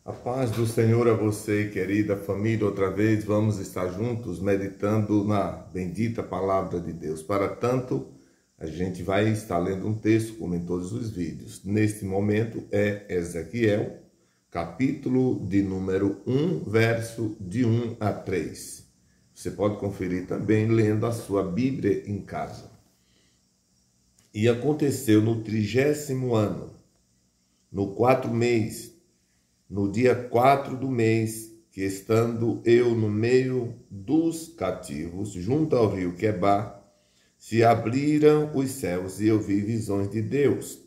A paz do Senhor a você, querida família. Outra vez vamos estar juntos meditando na bendita palavra de Deus. Para tanto, a gente vai estar lendo um texto, como em todos os vídeos. Neste momento é Ezequiel, capítulo de número 1, verso de 1 a 3. Você pode conferir também lendo a sua Bíblia em casa. E aconteceu no 30º ano, no 4º mês, no dia 4 do mês, que estando eu no meio dos cativos, junto ao rio Quebar, se abriram os céus e eu vi visões de Deus.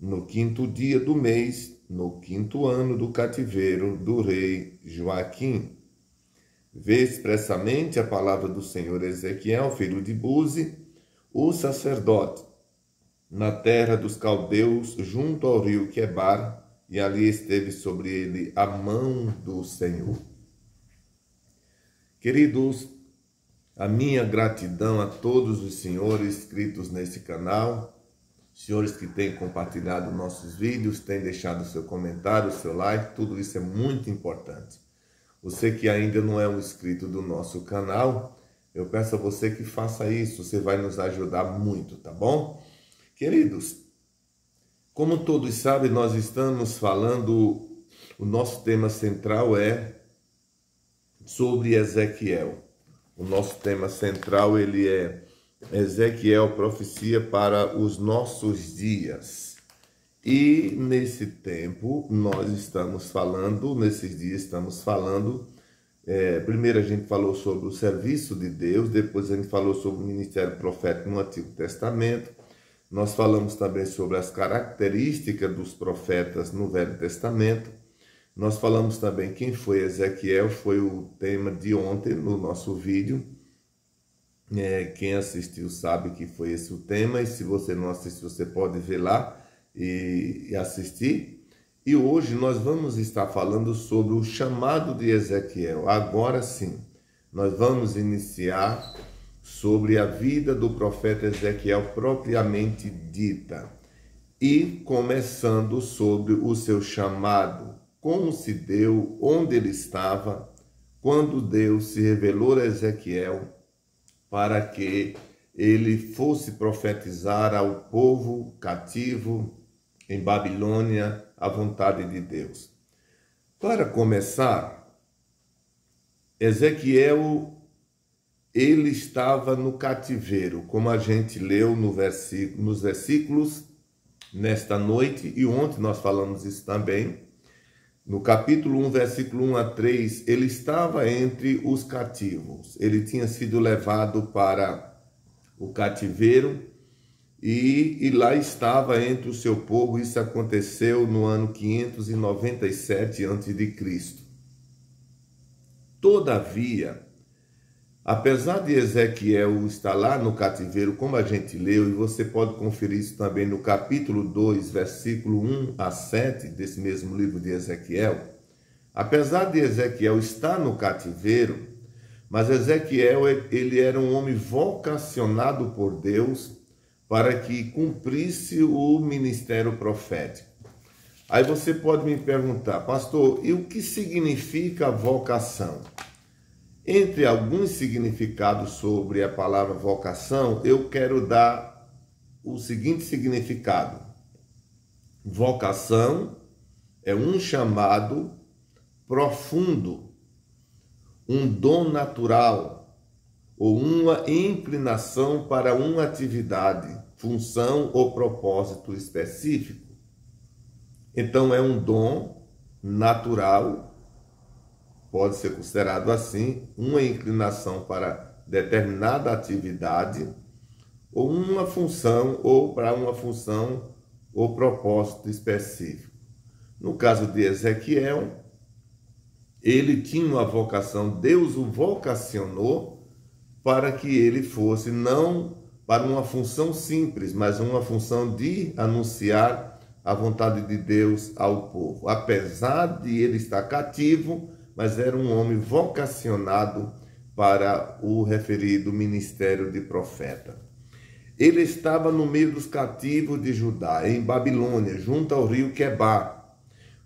No 5º dia do mês, no 5º ano do cativeiro do rei Joaquim, vê expressamente a palavra do Senhor Ezequiel, filho de Buzi, o sacerdote, na terra dos caldeus, junto ao rio Quebar, e ali esteve sobre ele a mão do Senhor. Queridos, a minha gratidão a todos os senhores inscritos nesse canal, senhores que têm compartilhado nossos vídeos, têm deixado seu comentário, seu like, tudo isso é muito importante. Você que ainda não é um inscrito do nosso canal, eu peço a você que faça isso, você vai nos ajudar muito, tá bom? Queridos, como todos sabem, nós estamos falando, o nosso tema central é sobre Ezequiel. O nosso tema central, ele é Ezequiel, profecia para os nossos dias. E nesse tempo, nós estamos falando, nesses dias estamos falando, primeiro a gente falou sobre o serviço de Deus, depois a gente falou sobre o ministério profético no Antigo Testamento, nós falamos também sobre as características dos profetas no Velho Testamento. Nós falamos também quem foi Ezequiel, foi o tema de ontem no nosso vídeo. Quem assistiu sabe que foi esse o tema, e se você não assistiu, você pode ver lá e assistir. E hoje nós vamos estar falando sobre o chamado de Ezequiel. Agora sim, nós vamos iniciar sobre a vida do profeta Ezequiel propriamente dita, e começando sobre o seu chamado, como se deu, onde ele estava, quando Deus se revelou a Ezequiel para que ele fosse profetizar ao povo cativo em Babilônia a vontade de Deus. Para começar, Ezequiel, ele estava no cativeiro, como a gente leu nos versículos nesta noite, e ontem nós falamos isso também. No capítulo 1, versículo 1 a 3, ele estava entre os cativos. Ele tinha sido levado para o cativeiro e lá estava entre o seu povo. Isso aconteceu no ano 597 a.C. Todavia, apesar de Ezequiel estar lá no cativeiro, como a gente leu, e você pode conferir isso também no capítulo 2, versículo 1 a 7, desse mesmo livro de Ezequiel, apesar de Ezequiel estar no cativeiro, mas Ezequiel, ele era um homem vocacionado por Deus para que cumprisse o ministério profético. Aí você pode me perguntar, pastor, e o que significa vocação? Entre alguns significados sobre a palavra vocação, eu quero dar o seguinte significado. Vocação é um chamado profundo, um dom natural ou uma inclinação para uma atividade, função ou propósito específico. Então é um dom natural, pode ser considerado assim, uma inclinação para determinada atividade ou uma função ou para uma função ou propósito específico. No caso de Ezequiel, ele tinha uma vocação, Deus o vocacionou para que ele fosse não para uma função simples, mas uma função de anunciar a vontade de Deus ao povo. Apesar de ele estar cativo, mas era um homem vocacionado para o referido ministério de profeta. Ele estava no meio dos cativos de Judá, em Babilônia, junto ao rio Quebar,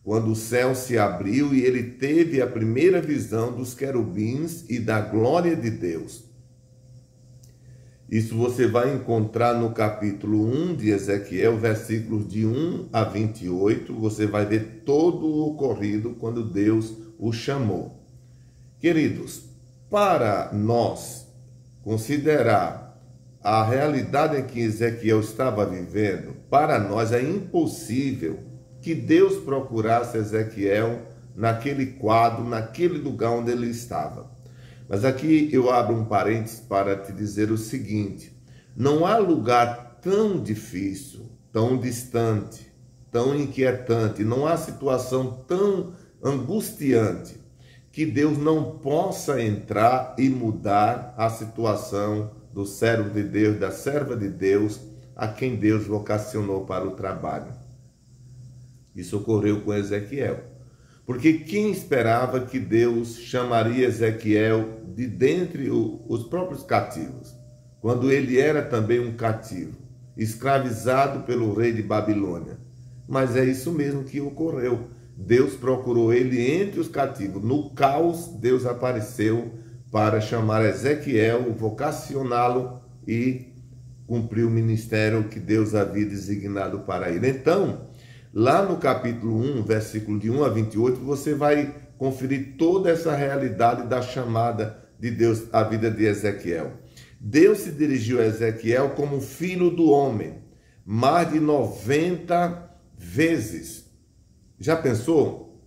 quando o céu se abriu e ele teve a primeira visão dos querubins e da glória de Deus. Isso você vai encontrar no capítulo 1 de Ezequiel, versículos de 1 a 28. Você vai ver todo o ocorrido quando Deus o chamou. Queridos, para nós considerar a realidade em que Ezequiel estava vivendo, para nós é impossível que Deus procurasse Ezequiel naquele quadro, naquele lugar onde ele estava. Mas aqui eu abro um parênteses para te dizer o seguinte: não há lugar tão difícil, tão distante, tão inquietante, não há situação tão angustiante que Deus não possa entrar e mudar a situação do servo de Deus, da serva de Deus, a quem Deus vocacionou para o trabalho. Isso ocorreu com Ezequiel. Porque quem esperava que Deus chamaria Ezequiel de dentre os próprios cativos, quando ele era também um cativo, escravizado pelo rei de Babilônia? Mas é isso mesmo que ocorreu. Deus procurou ele entre os cativos. No caos, Deus apareceu para chamar Ezequiel, vocacioná-lo e cumprir o ministério que Deus havia designado para ele. Então, lá no capítulo 1, versículo de 1 a 28, você vai conferir toda essa realidade da chamada de Deus à vida de Ezequiel. Deus se dirigiu a Ezequiel como filho do homem, mais de 90 vezes. Já pensou?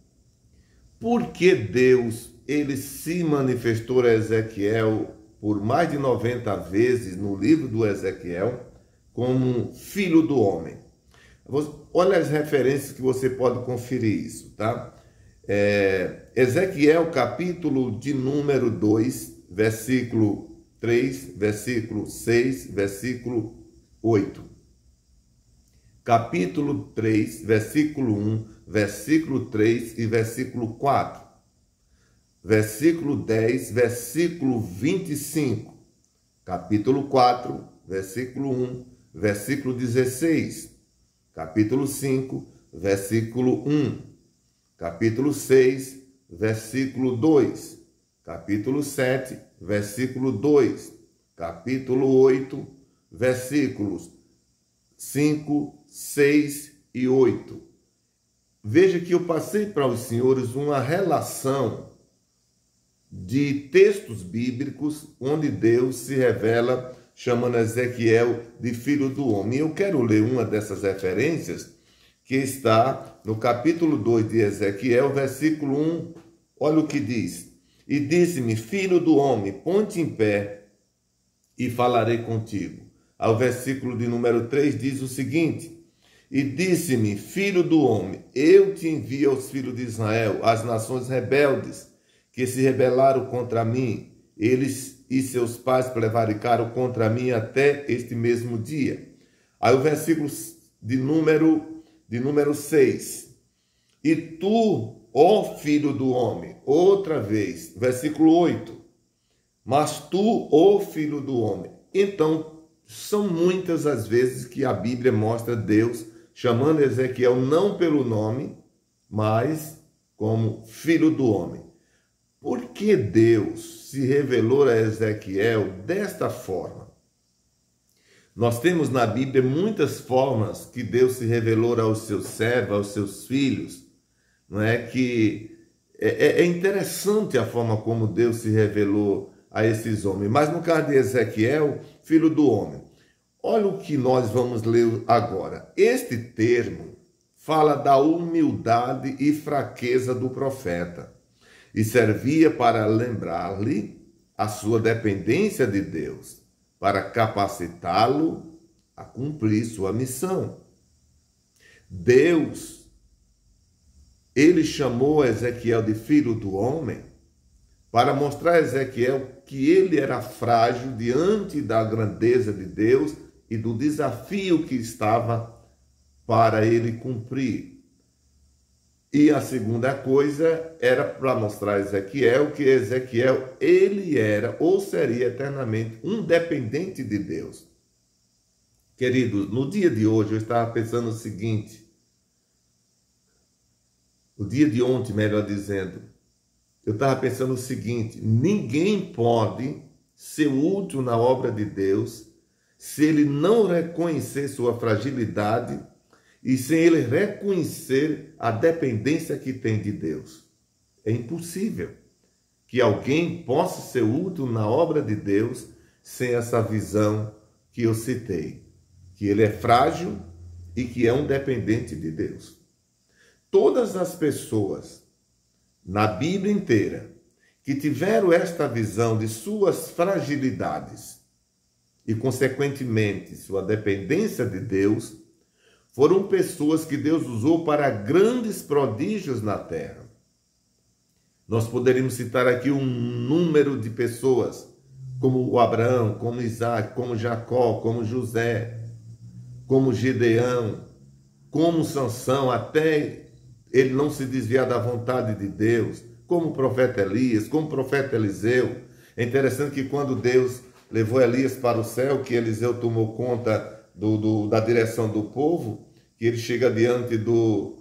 Por que Deus ele se manifestou a Ezequiel por mais de 90 vezes no livro do Ezequiel como filho do homem? Olha as referências que você pode conferir isso, tá? Ezequiel, capítulo de número 2, versículo 3, versículo 6, versículo 8. Capítulo 3, versículo 1, versículo 3 e versículo 4. Versículo 10, versículo 25. Capítulo 4, versículo 1, versículo 16. Capítulo 5, versículo 1. Capítulo 6, versículo 2. Capítulo 7, versículo 2. Capítulo 8, versículos 5, 6 e 8. Veja que eu passei para os senhores uma relação de textos bíblicos onde Deus se revela chamando Ezequiel de filho do homem. Eu quero ler uma dessas referências que está no capítulo 2 de Ezequiel, versículo 1. Olha o que diz: e disse-me, filho do homem, ponte em pé e falarei contigo. Ao versículo de número 3 diz o seguinte: e disse-me, filho do homem, eu te envio aos filhos de Israel, às nações rebeldes, que se rebelaram contra mim. Eles e seus pais prevaricaram contra mim até este mesmo dia. Aí o versículo de número 6. E tu, ó filho do homem, outra vez, versículo 8. Mas tu, ó filho do homem. Então, são muitas as vezes que a Bíblia mostra Deus chamando Ezequiel não pelo nome, mas como filho do homem. Por que Deus se revelou a Ezequiel desta forma? Nós temos na Bíblia muitas formas que Deus se revelou aos seus servos, aos seus filhos. Não é que é interessante a forma como Deus se revelou a esses homens. Mas no caso de Ezequiel, filho do homem, olha o que nós vamos ler agora. Este termo fala da humildade e fraqueza do profeta e servia para lembrar-lhe a sua dependência de Deus, para capacitá-lo a cumprir sua missão. Deus, ele chamou Ezequiel de filho do homem para mostrar a Ezequiel que ele era frágil diante da grandeza de Deus e do desafio que estava para ele cumprir. E a segunda coisa era para mostrar a Ezequiel que Ezequiel, ele era ou seria eternamente um dependente de Deus. Queridos, no dia de hoje eu estava pensando o seguinte: o dia de ontem, melhor dizendo, eu estava pensando o seguinte: ninguém pode ser útil na obra de Deus se ele não reconhecer sua fragilidade e sem ele reconhecer a dependência que tem de Deus. É impossível que alguém possa ser útil na obra de Deus sem essa visão que eu citei, que ele é frágil e que é um dependente de Deus. Todas as pessoas na Bíblia inteira que tiveram esta visão de suas fragilidades e, consequentemente, sua dependência de Deus, foram pessoas que Deus usou para grandes prodígios na terra. Nós poderíamos citar aqui um número de pessoas, como o Abraão, como Isaac, como Jacó, como José, como Gideão, como Sansão, até ele não se desviar da vontade de Deus, como o profeta Elias, como o profeta Eliseu. É interessante que quando Deus levou Elias para o céu, que Eliseu tomou conta da direção do povo, que ele chega diante do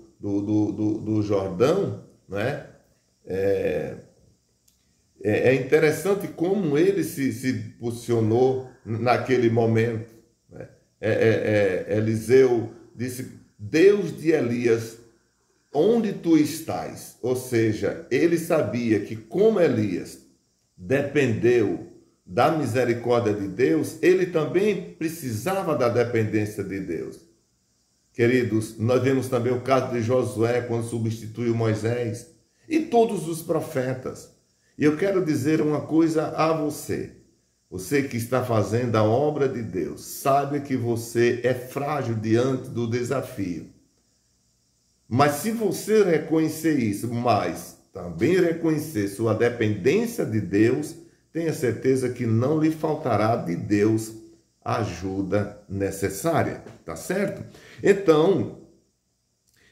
Jordão, não é? É interessante como ele se posicionou naquele momento, né? Eliseu disse: Deus de Elias, onde tu estás? Ou seja, ele sabia que como Elias dependeu da misericórdia de Deus, ele também precisava da dependência de Deus. Queridos, nós vemos também o caso de Josué, quando substituiu Moisés, e todos os profetas. E eu quero dizer uma coisa a você. Você que está fazendo a obra de Deus, sabe que você é frágil diante do desafio. Mas se você reconhecer isso, mas também reconhecer sua dependência de Deus, tenha certeza que não lhe faltará de Deus a ajuda necessária, tá certo? Então,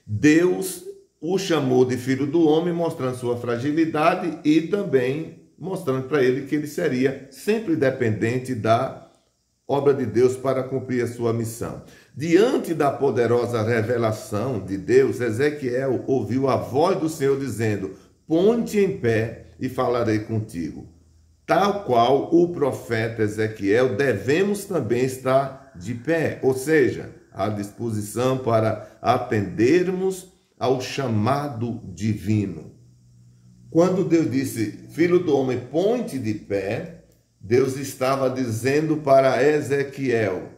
Deus o chamou de filho do homem, mostrando sua fragilidade e também mostrando para ele que ele seria sempre dependente da obra de Deus para cumprir a sua missão. Diante da poderosa revelação de Deus, Ezequiel ouviu a voz do Senhor dizendo: ponte em pé e falarei contigo. Tal qual o profeta Ezequiel, devemos também estar de pé, ou seja, à disposição para atendermos ao chamado divino. Quando Deus disse: filho do homem, ponte de pé, Deus estava dizendo para Ezequiel: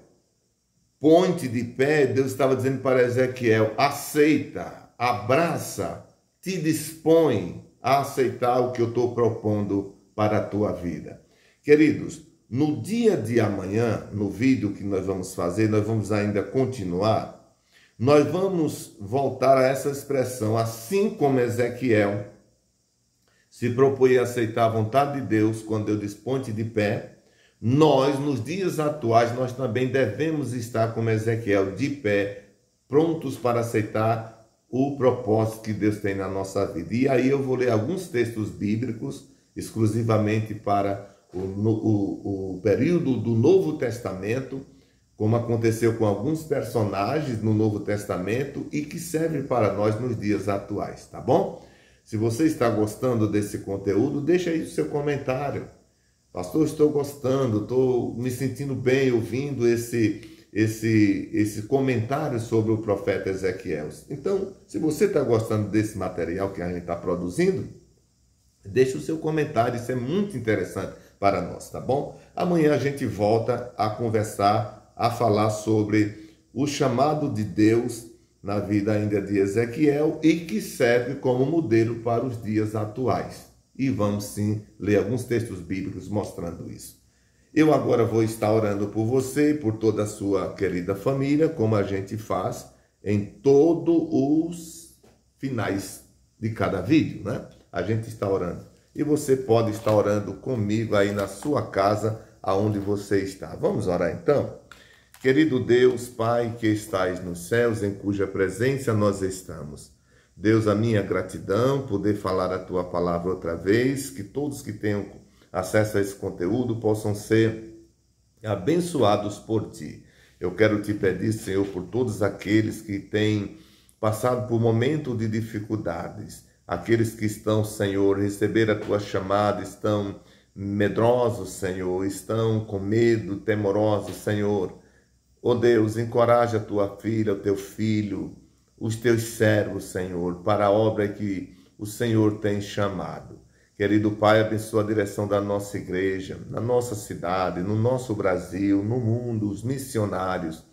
ponte de pé, Deus estava dizendo para Ezequiel: aceita, abraça, te dispõe a aceitar o que eu estou propondo para a tua vida. Queridos, no dia de amanhã, no vídeo que nós vamos fazer, nós vamos ainda continuar, nós vamos voltar a essa expressão, assim como Ezequiel se propõe a aceitar a vontade de Deus quando Deus diz ponte de pé. Nós, nos dias atuais, nós também devemos estar como Ezequiel, de pé, prontos para aceitar o propósito que Deus tem na nossa vida. E aí eu vou ler alguns textos bíblicos, exclusivamente para o período do Novo Testamento, como aconteceu com alguns personagens no Novo Testamento e que serve para nós nos dias atuais, tá bom? Se você está gostando desse conteúdo, deixa aí o seu comentário. Pastor, estou gostando, estou me sentindo bem ouvindo esse comentário sobre o profeta Ezequiel. Então, se você está gostando desse material que a gente está produzindo, deixe o seu comentário, isso é muito interessante para nós, tá bom? Amanhã a gente volta a conversar, a falar sobre o chamado de Deus na vida ainda de Ezequiel e que serve como modelo para os dias atuais. E vamos sim ler alguns textos bíblicos mostrando isso. Eu agora vou estar orando por você e por toda a sua querida família, como a gente faz em todos os finais de cada vídeo, né? A gente está orando. E você pode estar orando comigo aí na sua casa, aonde você está. Vamos orar então? Querido Deus, Pai, que estais nos céus, em cuja presença nós estamos. Deus, a minha gratidão, poder falar a Tua palavra outra vez, que todos que tenham acesso a esse conteúdo possam ser abençoados por Ti. Eu quero Te pedir, Senhor, por todos aqueles que têm passado por momentos de dificuldades. Aqueles que estão, Senhor, receber a tua chamada, estão medrosos, Senhor, estão com medo, temorosos, Senhor. Ó Deus, encoraja a tua filha, o teu filho, os teus servos, Senhor, para a obra que o Senhor tem chamado. Querido Pai, abençoa a direção da nossa igreja, na nossa cidade, no nosso Brasil, no mundo, os missionários.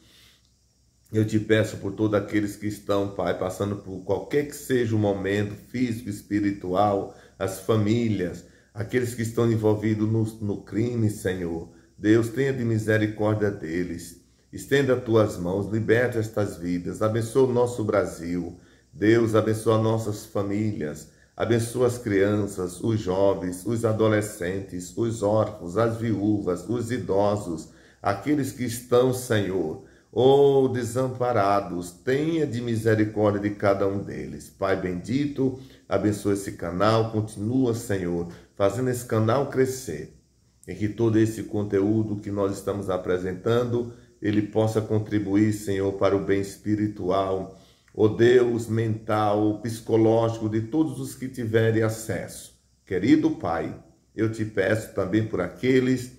Eu te peço por todos aqueles que estão, Pai, passando por qualquer que seja o momento físico, espiritual, as famílias, aqueles que estão envolvidos no crime, Senhor. Deus, tenha de misericórdia deles. Estenda as tuas mãos, liberta estas vidas, abençoa o nosso Brasil. Deus, abençoa nossas famílias, abençoa as crianças, os jovens, os adolescentes, os órfãos, as viúvas, os idosos, aqueles que estão, Senhor, desamparados. Tenha de misericórdia de cada um deles. Pai bendito, abençoa esse canal, continua, Senhor, fazendo esse canal crescer, e que todo esse conteúdo que nós estamos apresentando, ele possa contribuir, Senhor, para o bem espiritual, ó Deus, mental, psicológico, de todos os que tiverem acesso. Querido Pai, eu te peço também por aqueles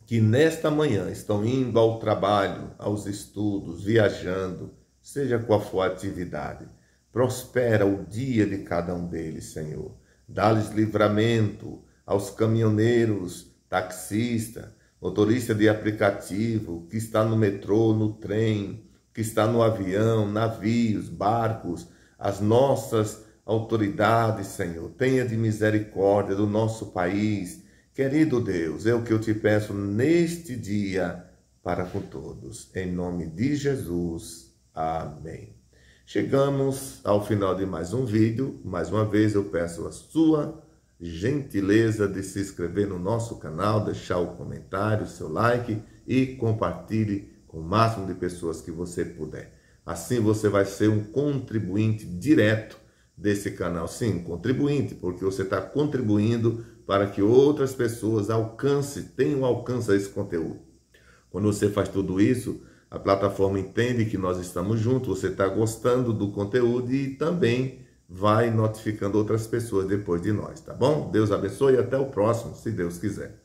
que nesta manhã estão indo ao trabalho, aos estudos, viajando, seja qual for a atividade. Prospera o dia de cada um deles, Senhor. Dá-lhes livramento aos caminhoneiros, taxistas, motorista de aplicativo, que está no metrô, no trem, que está no avião, navios, barcos, as nossas autoridades, Senhor. Tenha de misericórdia do nosso país. Querido Deus, é o que eu te peço neste dia para com todos. Em nome de Jesus. Amém. Chegamos ao final de mais um vídeo. Mais uma vez eu peço a sua gentileza de se inscrever no nosso canal, deixar o comentário, seu like e compartilhe com o máximo de pessoas que você puder. Assim você vai ser um contribuinte direto desse canal. Sim, contribuinte, porque você está contribuindo para que outras pessoas tenham alcance a esse conteúdo. Quando você faz tudo isso, a plataforma entende que nós estamos juntos, você está gostando do conteúdo e também vai notificando outras pessoas depois de nós, tá bom? Deus abençoe e até o próximo, se Deus quiser.